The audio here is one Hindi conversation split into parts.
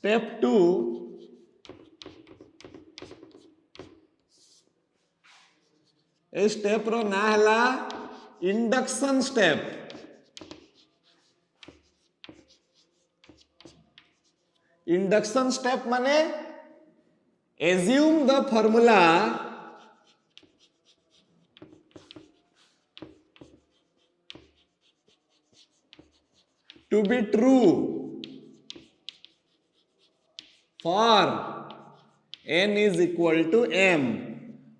स्टेप 2 ए स्टेप रो ना हला इंडक्शन स्टेप। इंडक्शन स्टेप माने assume the formula to be true for n is equal to m।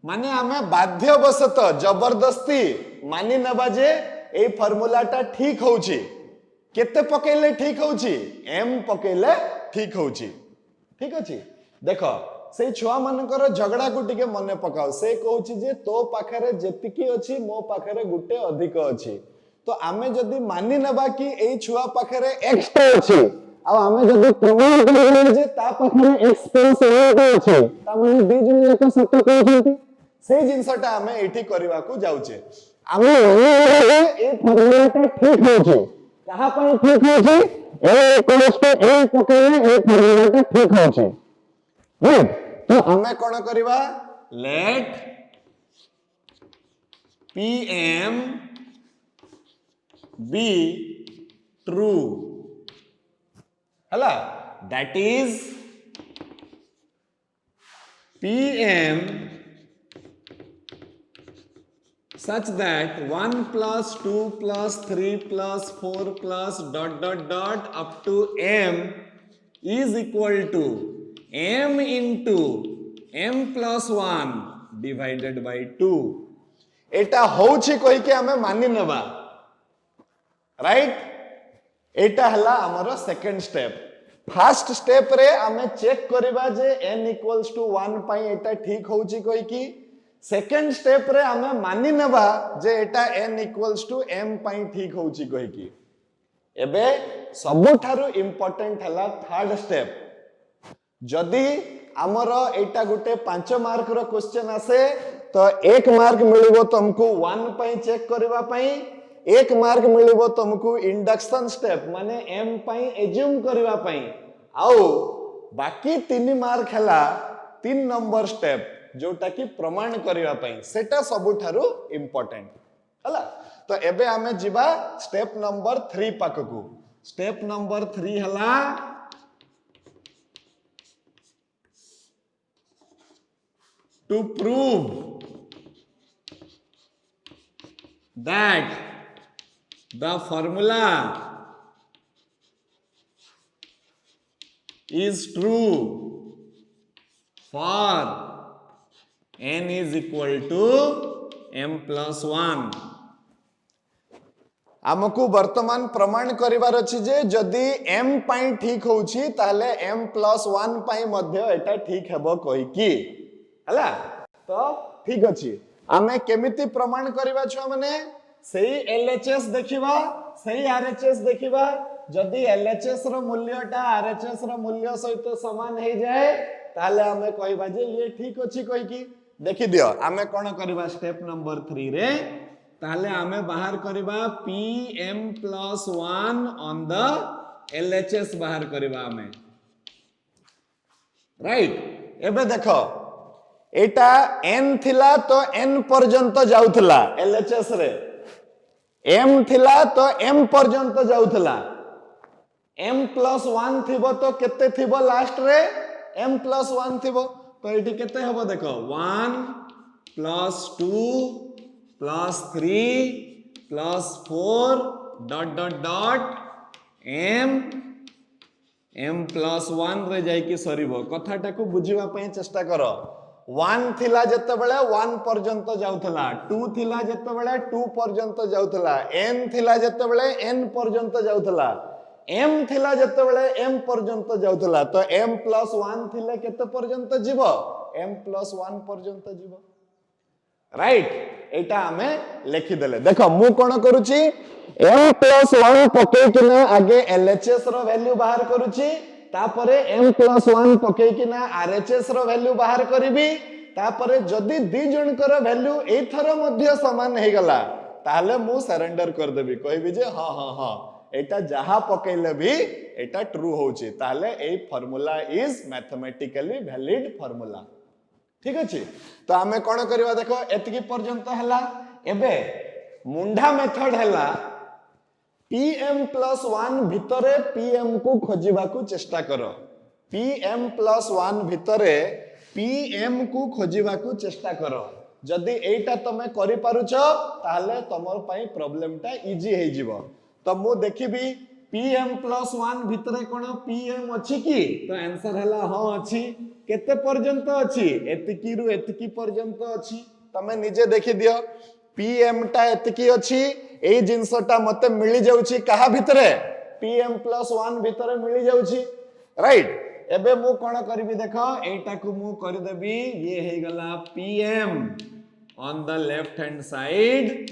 माने आमे बाध्यवशत जबरदस्ती मानि नबा जे ए फॉर्मूलाटा ठीक होउची। केते पकेले ठीक होउची? m पकेले ठीक होउची। ठीक अछि। देखो से छुआ मानकर झगड़ा को टिके मने पकाओ। से कहउची जे तो पाखरे जेतिकी अछि मो पाखरे गुटे अधिक अछि। तो आमे जदि मानि नबा कि ए छुआ पाखरे x टा अछि आ आमे जदि प्रमाण करिले जे ता पाखरे x प्लस y अछि ता माने दी जन एक सत्य कहउछंती। से जिंसटा आमे एठी करबा को जाउछे। आमे ए फॉर्मूलाटा ठीक होउछे। कहा पर ठीक होउछे? a इक्वल्स टू a पकेले ए फॉर्मूलाटा ठीक होउछे। राइट? तो आमे कोन करबा? लेट pm be true हला that is pm such that 1 plus 2 plus 3 plus 4 plus dot dot dot up to m is equal to m into m plus 1 divided by 2। एटा होउछि कहि के हमें मानि नबा। राइट? एटा हला हमरो सेकंड स्टेप। फर्स्ट स्टेप रे हमें चेक करबा जे n इक्वल्स टू 1 पई एटा ठीक होउछि कहि की। सेकंड स्टेप रे हमें मानि नबा जे एटा n इक्वल्स टू m पई ठीक होउछि कहि की। एबे सबु थारु इंपोर्टेंट हला थर्ड स्टेप। जदि हमरो एटा गुटे 5 मार्क रो क्वेश्चन आसे तो 1 मार्क मिलिबो तुमको 1 पई चेक करबा पई, 1 मार्क मिलिबो तुमको इंडक्शन स्टेप माने m पई एज्यूम करबा पई, आउ बाकी 3 मार्क हला 3 नंबर स्टेप जोटा की प्रमाण करबा पई। सेटा सबु थारु इंपोर्टेंट हला। तो एबे हमें जिबा स्टेप नंबर 3 पाककू। स्टेप नंबर 3 हला to prove that the formula is true for n is equal to m plus 1। हमकू वर्तमान प्रमाण करिवार अछि जे जदि m पई ठीक होउछि ताले m plus 1 पई मध्य एटा ठीक हेबो कहि की। हला तो ठीक अछि। आमे केमिति प्रमाण करिवा छ माने सेही एलएचएस देखिबा, सेही आरएचएस देखिबा। जदि एलएचएस रो मूल्यटा आरएचएस रो मूल्य सहित समान हे जाए ताले आमे कहिबा जे ये ठीक अछि कहि की। देखि दियो आमे कोन करिबा स्टेप नंबर 3 रे ताले आमे बाहर करिबा pm plus 1 on the LHS बाहर करिबा आमे। राइट? एबे देखो एटा n थिला तो n पर्यंत जाउथला LHS रे, m थिला तो m पर्यंत जाउथला। m plus 1 थिबो तो केते थिबो लास्ट रे? m plus 1 थिबो तो एठी केते हबो देखो 1 plus 2 plus 3 plus 4 dot dot dot m plus 1 रे जाई कि सरीबो। कथाटा को बुझिबा पई चेष्टा करो। 1 थिला जते बेले 1 पर्यंत जाउथला, 2 थिला जते बेले 2 पर्यंत जाउथला, n थिला जते बेले n पर्यंत जाउथला, m थिला जते बेले m पर्यंत जाउथला। तो m plus 1 थिले केते पर्यंत जीवो? m plus 1 पर्यंत जीवो। राइट? एटा हमें लिखि देले। देखो मु कोन करूची m plus 1 पके किना आगे LHS रो वैल्यू बाहर करूची, तापरे m plus 1 पके किना RHS रो वैल्यू बाहर करिवि। तापरे जदि दी जनकर वैल्यू एथर मध्य समान हे गला ताले मु सरेंडर कर देबी, कहबी जे हां हां हां एटा जहा पकेले भी एटा ट्रू होची ताहले ए formula is mathematically valid formula ठीक अछि तो आमे कोन करबा देखो एतकी पर्यंत हला एबे मुंडा मेथड हला pm+1 भितरे pm को खोजिबा को चेष्टा करो pm+1 भितरे pm को खोजिबा को चेष्टा करो जदि एटा तमे करि पारुछ ताहले तमर पई प्रॉब्लम टा इजी हे जिवो तो मु देखिबी pm+1 भितरे कोन pm अछि की तो आंसर हला हां अछि केते पर्यंत अछि एतिकी रु एतिकी पर्यंत अछि तमे निजे देखि दियो pm टा एतिकी अछि एई जिंसटा मते मिली जाउछि कहा भितरे pm+1 भितरे मिली जाउछि राइट एबे मु कोन करबी देखो एटा को मु कर देबी ये हे गला pm on the left hand side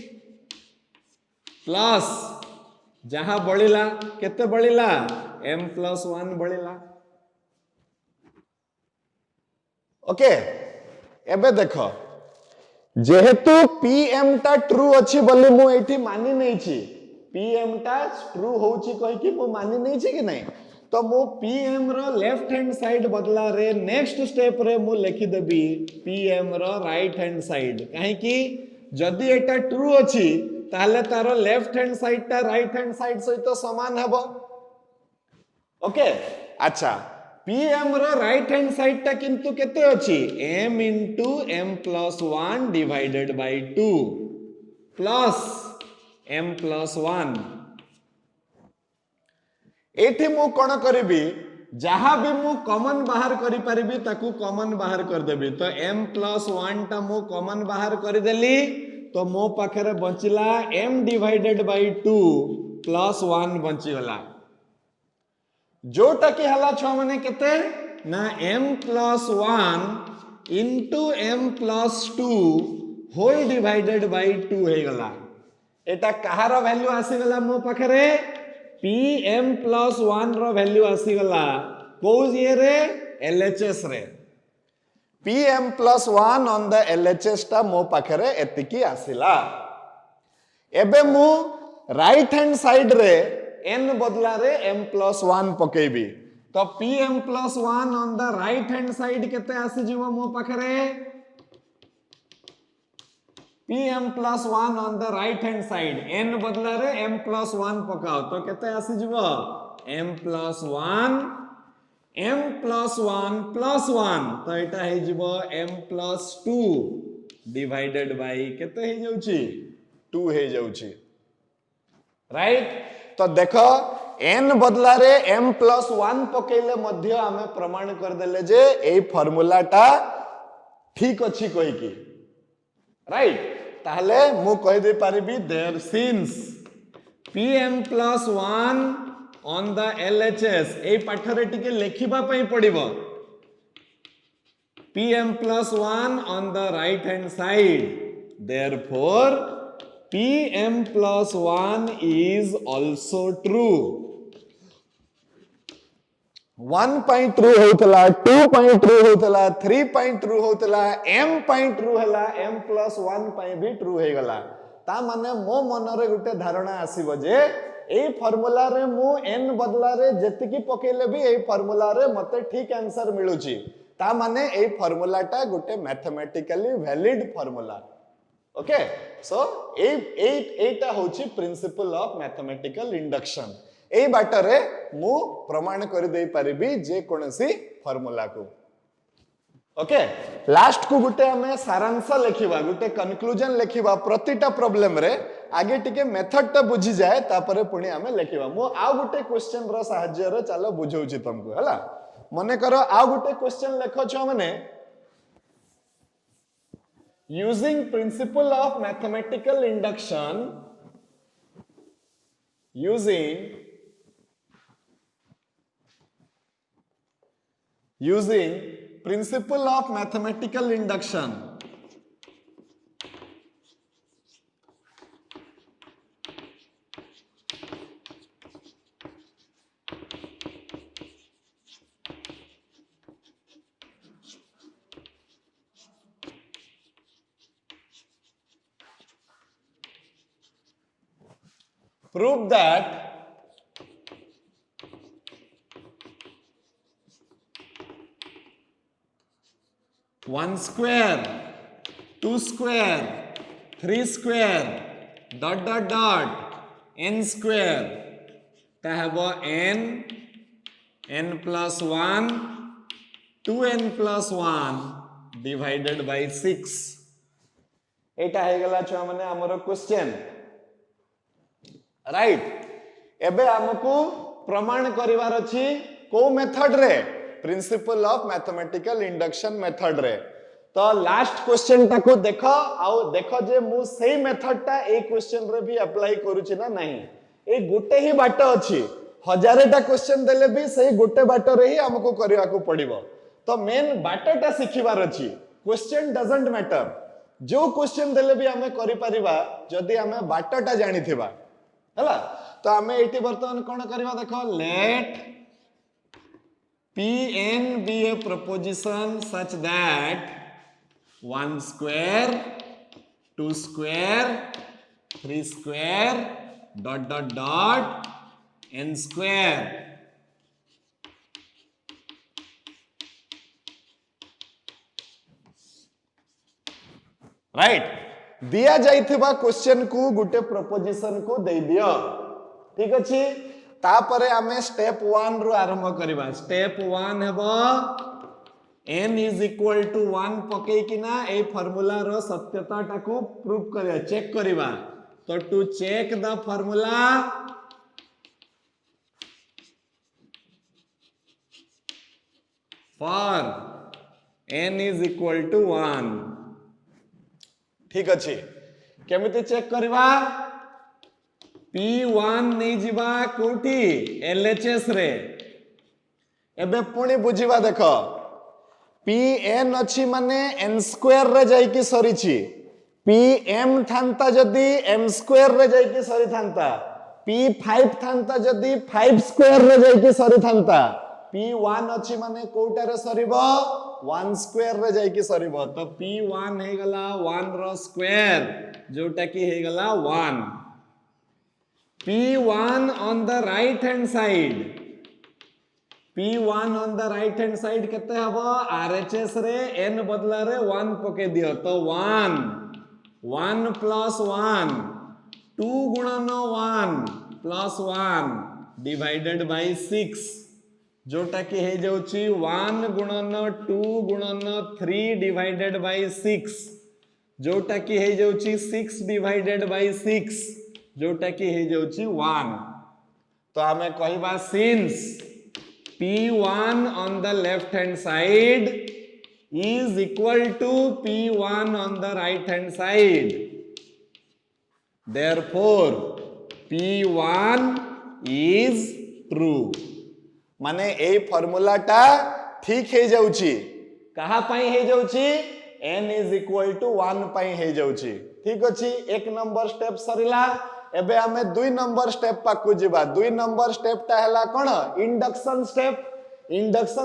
plus जहां बळिला केते बळिला m+1 बळिला ओके एबे देखो जेहेतु pm टा ट्रू अछि बोली मु एठी मानि नै छी pm टा ट्रू होउची कहि कि मु मानि नै छी कि नै तो मु pm रो लेफ्ट हैंड साइड बदला रे नेक्स्ट स्टेप रे मु लिखि देबी pm रो राइट हैंड साइड काहे कि जदी एटा ट्रू अछि ताले तारो लेफ्ट हैंड साइड टा राइट हैंड साइड सहित समान हेबो ओके अच्छा pm रो राइट हैंड साइड टा किंतु केते अछि m into m+1 divided by 2 plus m+1 एठी मु कोन करबी जहां भी मु कॉमन बाहर करि परिबी ताकू कॉमन बाहर कर देबी तो m+1 टा मु कॉमन बाहर कर देली तो मो पाखरे बचिला m divided by 2 plus 1 bunchy गला जोटा कि हला छ माने केते ना m+1 into m+2 whole divided by 2 हे गला एटा कहार वैल्यू आसी गला मो पाखरे pm+1 रो वैल्यू आसी गला कोज ये रे LHS रे pm+1 ऑन द LHS टा मो पाखरे एतिकी आसीला एबे मु राइट हैंड साइड रे n बदला रे m+1 पकेबी तो pm+1 on the right hand side केते आसी जीवो मो पाखरे pm+1 on the right hand side n बदला रे m+1 पकाओ तो केते आसी जीवो m+1 m+1 plus 1 तो एटा हे जीवो m+2 डिवाइडेड बाय केते हे जाउची 2 हे जाउची राइट तो देखो n बदला रे m+1 पकेले मध्य आमे प्रमाण कर देले जे ए फार्मूला टा ठीक अछि कहि की राइट ताहले मु कहि दे पारिबी there since pm+1 on the LHS ए पाठरे टिके लेखिबा पई पडिबो pm+1 on the right hand side therefore pm+1 is also true 1 point true होतला 2 पॉइंट ट्रू होतला 3 पॉइंट ट्रू होतला m पॉइंट ट्रू हला m+1 पई भी ट्रू हे गला ता माने मो मन रे गुटे धारणा आसीबो जे ए फार्मूला रे मु n बदला रे जेतिकी पकेले भी ए फार्मूला रे मते ठीक आंसर मिलुची ता माने ए फार्मूला टा गुटे mathematically valid formula okay so एटा होची प्रिंसिपल ऑफ मैथमेटिकल इंडक्शन ए बाटरे मु प्रमाण कर दे परिबी जे कोनसी फार्मूला को ओके लास्ट को गुटे हमें सारांश लेखिबा गुटे कंक्लूजन लेखिबा प्रतिटा प्रॉब्लम रे आगे टिके मेथड टा बुझी जाए तापरे पुणी हमें लेखिबा मु आ गुटे क्वेश्चन रो सहाय्य रे चलो बुझौची तुमको हला मने करो आ गुटे क्वेश्चन लेखो छ माने using principle of mathematical induction using principle of mathematical induction prove that 1 square 2 square 3 square dot dot dot n square ता हेबो n plus 1 2n plus 1 divided by 6 एटा हे गला छुआ माने हमर क्वेश्चन राइट एबे हमकु प्रमाण करिवार अछि को मेथड रे principle of mathematical induction method रे तो लास्ट क्वेश्चन टाको देखो आउ देखो जे मु सेही मेथड टा ए क्वेश्चन रे भी अप्लाई करूची ना नहीं ए गुटे ही बाट अछि हजारेटा क्वेश्चन देले भी सही गोटे बाट रे ही हमको करिवा को पड़िबो तो मेन बाटटा सिखिबार अछि क्वेश्चन डजंट मैटर जो क्वेश्चन देले भी हमें करि परिबा जदी हमें बाटटा जानि थिबा हला तो हमें एटी वर्तमान कोन करबा देखो late Pn be a proposition such that 1 square 2 square 3 square dot dot dot n square right दिया जाइथिबा क्वेश्चन को गुटे प्रोपोजिशन को दे दियो ठीक अछि तापरे हमें स्टेप 1 रु आरंभ करबा स्टेप 1 हेबो n is equal to 1 पके किना ए फार्मूला रो सत्यता टाको प्रूव करिया चेक करबा तो to check the formula for n is equal to 1 ठीक अछि केमिति चेक करबा P1 नहीं जिबा कोठी LHS रे एबे पुणी बुझिबा देखो Pn अछि माने n स्क्वायर रे जाई कि सरी छी Pm थांता जदी m स्क्वायर रे जाई कि सरी थांता P5 थांता जदी 5 स्क्वायर रे जाई कि सरी थांता P1 अछि माने कोटा रे सरीबो 1 स्क्वायर रे जाई कि सरीबो तो P1 हे गला 1 रो स्क्वायर जोटा कि हे गला 1 P1 on the right hand side P1 on the right hand side केते हबो RHS रे n बदला रे 1 पके दियो तो 1 1 plus 1 2 गुणन 1 plus 1 divided by 6 जोटा कि हे जाउची 1 गुणन 2 गुणन 3 divided by 6 जोटा कि हे जाउची 6 divided by 6 जोटा कि हे जाउची 1 तो हमें कहबा since P1 on the left hand side is equal to P1 on the right hand side therefore P1 is true माने ए फार्मूला टा ठीक हे जाउची कहा पई हे जाउची n is equal to 1 पई हे जाउची ठीक अछि एक नंबर स्टेप सरिला एबे हमें 2 नंबर स्टेप पाकु जिबा 2 नंबर स्टेप ता हला कोन इंडक्शन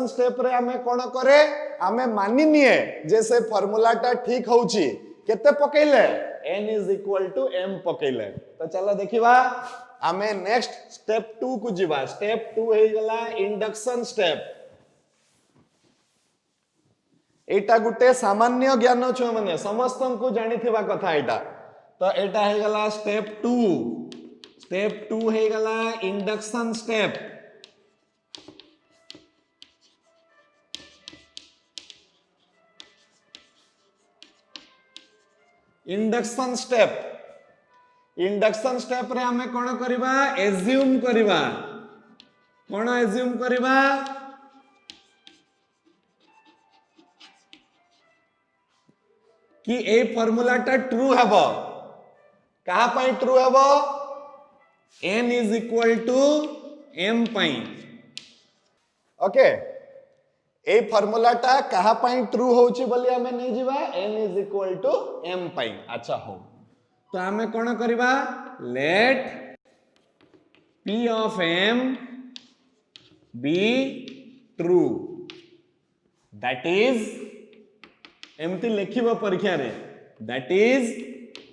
स्टेप रे हमें कोन करे हमें मानि निए जे से फार्मूला टा ठीक होउची केते पकेले n is equal to m पकेले तो चलो देखिबा हमें नेक्स्ट स्टेप 2 को जिबा स्टेप 2 हे गला इंडक्शन स्टेप एटा गुटे सामान्य ज्ञान छ माने समस्तन को जानि थिबा कथा एटा तो एटा हे गला स्टेप 2 हे गला इंडक्शन स्टेप इंडक्शन स्टेप रे हमें कोन करबा एज्यूम करबा कोन एज्यूम करबा कि ए फार्मूला टा ट्रू हबो कहा पई ट्रू हबो n is equal to m पई ओके ए फार्मूला टा कहा पई ट्रू होउची बोली हमें नहीं जीवा n is equal to m पई अच्छा हो तो हमें कोन करबा late p of m be true that is एमती लिखिबो परीक्षा रे दैट इज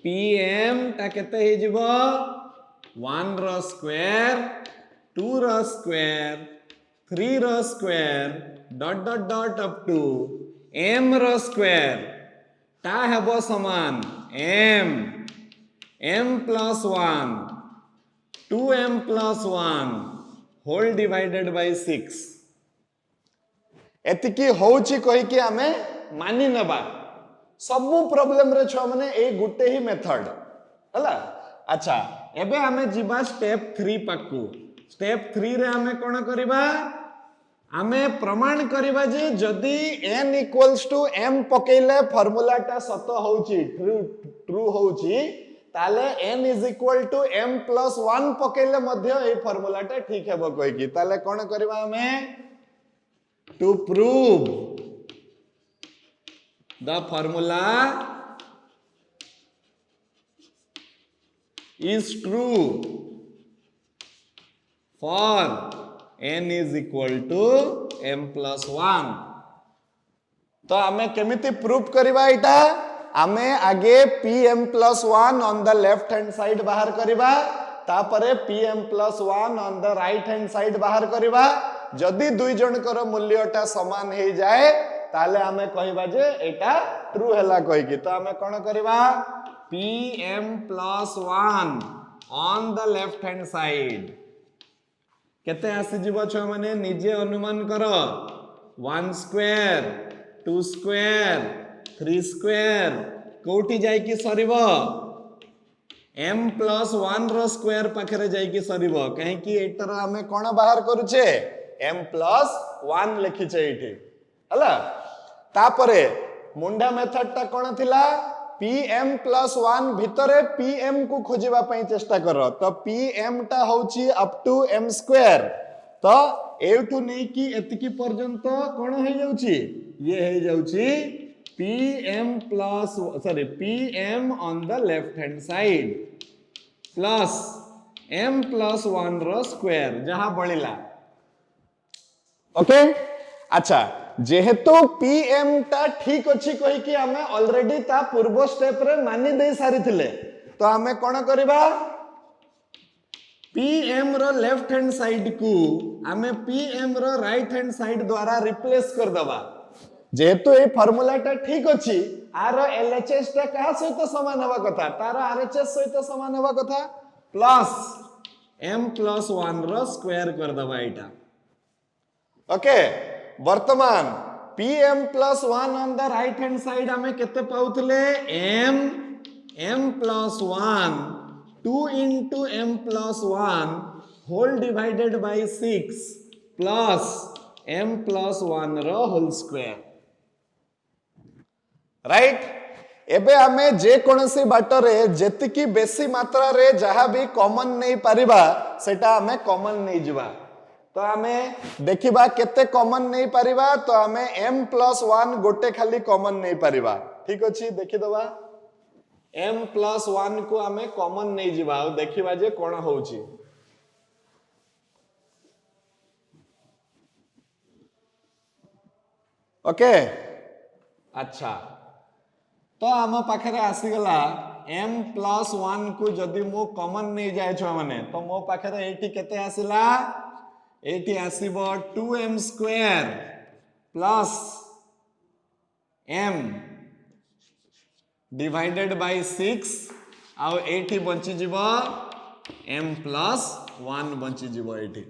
pm ता केते हे जिवो 1 रो स्क्वायर 2 रो स्क्वायर 3 रो square dot dot dot up to m रो स्क्वायर ता हेबो समान m plus 1 2m plus 1 whole divided by 6 एतिकी होउची कहि कि आमे मानि नबा सबु प्रॉब्लम रे छ माने ए गुटे ही मेथड हला अच्छा एबे आमे जिबा स्टेप 3 पाकू स्टेप 3 रे आमे कोन करबा आमे प्रमाण करबा जे जदी n इक्वल्स टू m पकेले फार्मूला टा सत होउची ट्रू होउची ताले n is equal to m plus 1 पकेले मध्य ए फार्मूला टा ठीक हेबो कहि कि ताले कोन करबा आमे to prove the formula is true for n is equal to m plus 1 तो हमें केमिति प्रूफ करबा इटा हमें आगे pm plus 1 on the left hand side बाहर करबा तापरे pm plus 1 on the right hand side बाहर करबा जदि दुई जनकर मूल्यटा समान हे जाए ताले हमें कहबा जे एटा ट्रू हैला कहि कि तो हमें कोन करबा pm plus 1 on the left hand side केते आसी जीव छ माने निजे अनुमान करो 1 स्क्वायर 2 स्क्वायर 3 स्क्वायर कोठी जाय कि सरीबो m plus 1 रो स्क्वायर पाखरे जाय कि सरीबो कहि कि एटर हमें कोन बाहर करूचे m plus 1 लिखी चाहिए हला तापरे मुंडा मेथड टा कोन थिला pm plus 1 भितरे pm को खोजिबा पई चेष्टा करो तो pm टा होची अप टू m स्क्वायर तो एठू नै कि एतिकी पर्यंत कोन हे जाउची ये हे जाउची pm on the left hand side plus m plus 1 रो स्क्वायर जहां बळिला ओके अच्छा जेहेतु pm ता ठीक अछि कहि कि हमें ऑलरेडी ता पूर्व स्टेप रे मानि दे सारी थिले तो हमें कोन करबा pm रो लेफ्ट हैंड साइड को हमें pm रो राइट हैंड साइड द्वारा रिप्लेस कर दबा जेहेतु ए फार्मूला ता ठीक अछि आर LHS ता का सहित समान हेबा कथा तार RHS सहित समान हेबा कथा प्लस m plus 1 रो स्क्वायर कर दबा एटा ओके वर्तमान pm plus 1 on the right hand side हमें केते पाउतले m plus 1 2 into m plus 1 whole divided by 6 plus m plus 1 row whole square right एबे हमें जे कोनसी बाटरे जेतिकी बेसी मात्रा रे जहा भी कॉमन नहीं पारिबा सेटा हमें कॉमन नहीं जिबा तो हमें देखिबा केते कॉमन नहीं पारिबा तो हमें m plus 1 गोटे खाली कॉमन नहीं पारिबा ठीक अछि देखि दबा m plus 1 को हमें कॉमन नहीं जिबा देखिबा जे कोन होउची ओके अच्छा तो हम पाखरे आसी गला m plus 1 को जदि मो कॉमन नहीं जाय छ माने तो मो पाखरे एठी केते आसिला एठी आसीबो 2m square plus m divided by 6 आ एठी बंची जीवो m plus 1 बंची जीवो एठी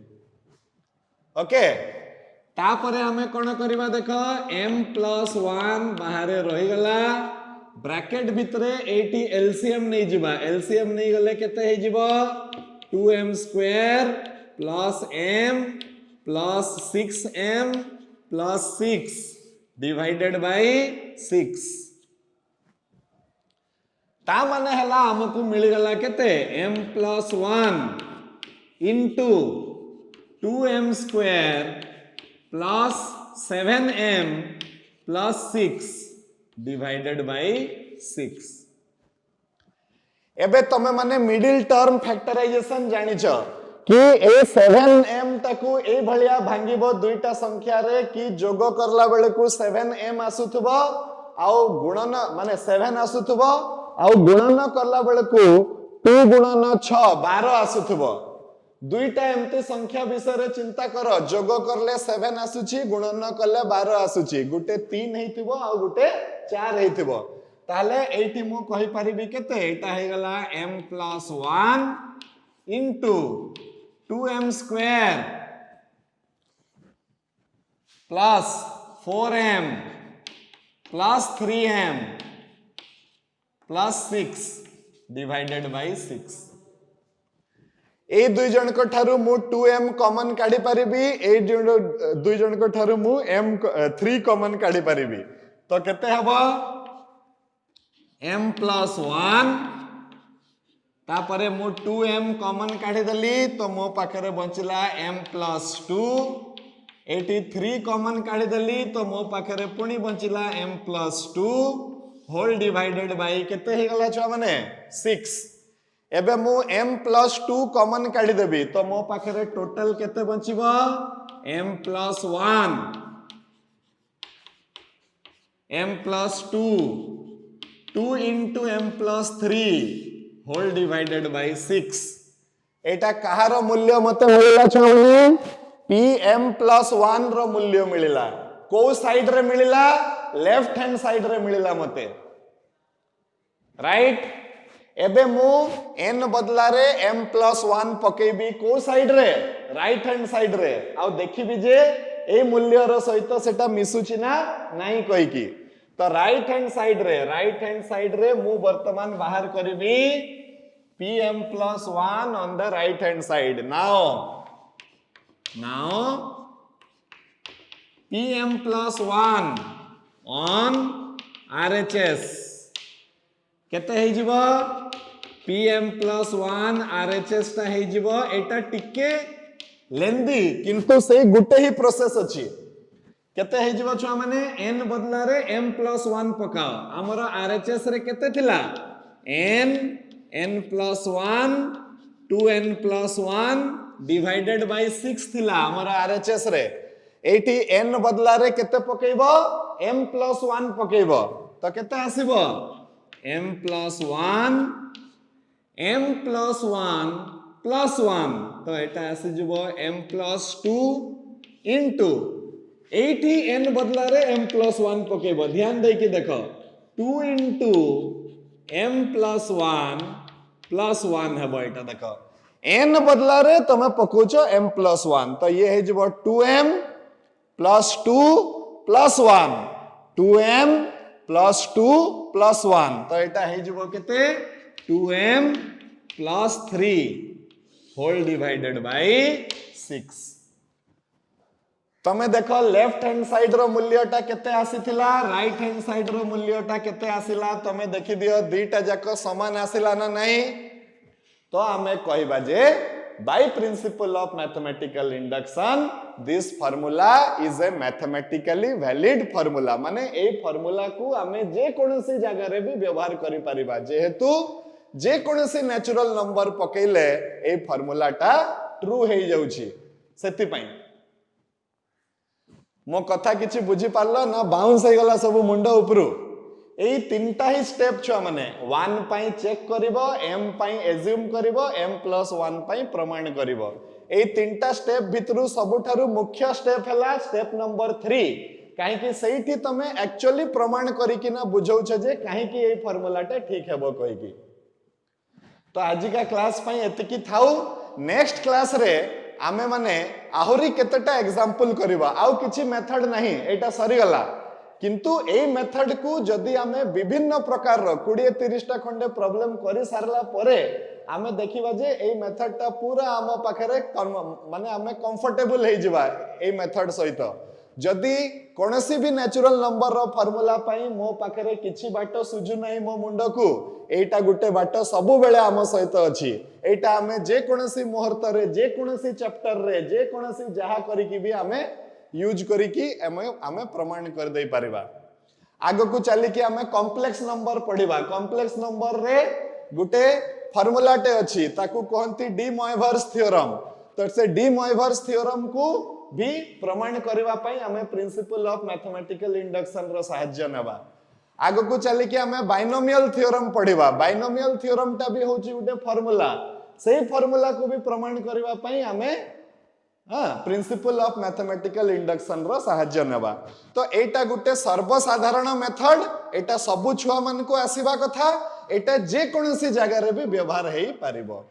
ओके तापरे हमें कोन करबा देखो m plus 1 बाहरे रही गला ब्रैकेट भितरे एटी एलसीएम नहीं जिबा एलसीएम नहीं गले केते हे जिबो 2m square plus m plus 6m plus 6 divided by 6 ता माने हला हमकु मिल गला केते m plus 1 into 2m square plus 7m plus 6 divided by 6 एबे तमे माने मिडिल टर्म फैक्टराइजेशन जानिछो कि ए 7m ताकू ए भलिया भांगीबो दुईटा संख्या रे कि जोग करला बेले को 7m आसुथबो आउ गुणन माने 7 आसुथबो आउ गुणन करला बेले को 2 गुणन 6 12 आसुथबो दुईटा एमती संख्या विषय चिंता कर जोग करले 7 आसुची गुणन कले 12 आसुची गुटे 3 हेतिबो आ गुटे 4 हेतिबो ताले एठी मु कहि परिबी केते एटा हे गला m + 1 * 2m square plus 4m plus 3m plus 6 divided by 6 ए दुई जन को ठारू मु 2m कॉमन काढी परिबी ए दुई जन को ठारू मु m 3 कॉमन काढी परिबी तो केते हबो m + 1 तापरे मु 2m कॉमन काढी दली तो मो पाखरे बंचिला m + 2 एटी 3 कॉमन काढी दली तो मो पाखरे पुणी बंचिला m + 2 होल डिवाइडेड बाय केते हे गला छुआ माने 6 एबे मु m + 2 कॉमन काढी देबी तो मो पाखरे टोटल केते बंचिबो m + 1 m + 2 2 * m + 3 whole divided bye 6 एटा कहार मूल्य मते मिलला छुआ pm + 1 रो मूल्य मिलिला को साइड रे मिलिला लेफ्ट हैंड साइड रे मिलिला मते राइट एबे मु n बदला रे m + 1 पकेबी को साइड रे राइट हैंड साइड रे आ देखिबी जे ए मूल्य रो सहित सेटा मिसुची ना नाही कहि की तो राइट हैंड साइड रे मु वर्तमान बाहर करबी pm + 1 on the right hand side now pm + 1 on RHS केते हे जिवो pm + 1 RHS ता हे जिवो एटा टिके लेंदी किंतु से गुटे ही प्रोसेस अछि केते हे जिवो छुआ माने n बदला रे m + 1 पकाओ हमर RHS रे केते थिला n + 1 2n + 1 डिवाइडेड बाय 6 थिला हमर RHS रे एठी n बदला रे केते पकेइबो m + 1 पकेइबो तो केते आसीबो m + 1 + 1 तो एटा आसी जिवो m + 2 इनटू एठी n बदला रे m + 1 पकेइबो ध्यान दे के देखो 2 * m + 1 + 1 हेबो एटा देखो n बदला रे तमे पकोचो m + 1 तो ये हे जिवो 2m + 2 + 1 2m + 2 + 1 तो एटा हे जिवो केते 2m + 3 होल डिवाइडेड बाय 6 तमे देखो लेफ्ट हैंड साइड रो मूल्यटा केते आसीथिला राइट हैंड साइड रो मूल्यटा केते आसीला तमे देखि दियो दुईटा जाक समान आसीला ना नहीं तो आमे कहबा जे by principle of mathematical induction this formula is a mathematically valid formula माने ए फार्मूला को आमे जे कोनोसी जगह रे भी व्यवहार करि परिबा जेहेतु जे कोनोसी नेचुरल नंबर पकेले ए फार्मूलाटा ट्रू हे जाउची सेति पई मो कथा किछि बुझी पारलो ना बाउंस हे गला सब मुंडो उपरु एई तीनटा ही स्टेप छुआ माने 1 पई चेक करिवो m पई एज्यूम करिवो m + 1 पई प्रमाण करिवो एई तीनटा स्टेप भितरु सबुठारु मुख्य स्टेप हला स्टेप नंबर 3 काहे कि सेठी तमे एक्चुअली प्रमाण करी कि ना बुझौ छ जे काहे कि एई फार्मूलाटा ठीक हेबो कहि कि तो आज का क्लास पई एतकी थाउ नेक्स्ट क्लास रे आमे माने आहुरी केतेटा एग्जांपल करिवो आउ किछि मेथड नाही एटा सरी गला किंतु ए मेथड को जदि आमे विभिन्न प्रकार रो 20-30 टा खंडे प्रॉब्लम करि सारला परे आमे देखिबा जे ए मेथड टा पूरा आम पाखरे माने आमे कंफर्टेबल हे जिबा ए मेथड सहित जदि कोनोसी भी नेचुरल नंबर रो फार्मूला पई मो पाखरे किछि बाटो सुजु नाही मो मुंडो को एटा गुटे बाटो सब बेले आम सहित अछि एटा आमे जे कोनोसी मुहूर्त रे जे कोनोसी चैप्टर रे जे कोनोसी जहा करी कि भी आमे यूज करी कि आमे प्रमाण कर दे परिबा आगो को चली कि आमे कॉम्प्लेक्स नंबर पढिबा कॉम्प्लेक्स नंबर रे गुटे फार्मूला टे अछि ताकू कहंती डी मोइवर्स थ्योरम तो से डी मोइवर्स थ्योरम को भी प्रमाण करबा पई आमे प्रिंसिपल ऑफ मैथमेटिकल इंडक्शन रो सहाय्य नेबा आगो को चली कि आमे बाइनोमियल थ्योरम पढिबा बाइनोमियल थ्योरम टा भी होची गुटे फार्मूला से फॉर्मूला को भी प्रमाण करबा पई आमे प्रिंसिपल ऑफ मैथमेटिकल इंडक्शन रो सहाय्य नेबा। तो एटा गुटे सर्वसाधारण मेथड, एटा सबु छुआ मन को आसीबा कथा, एटा जे कोनोसी जगह रे भी व्यवहार हेई पारिबो।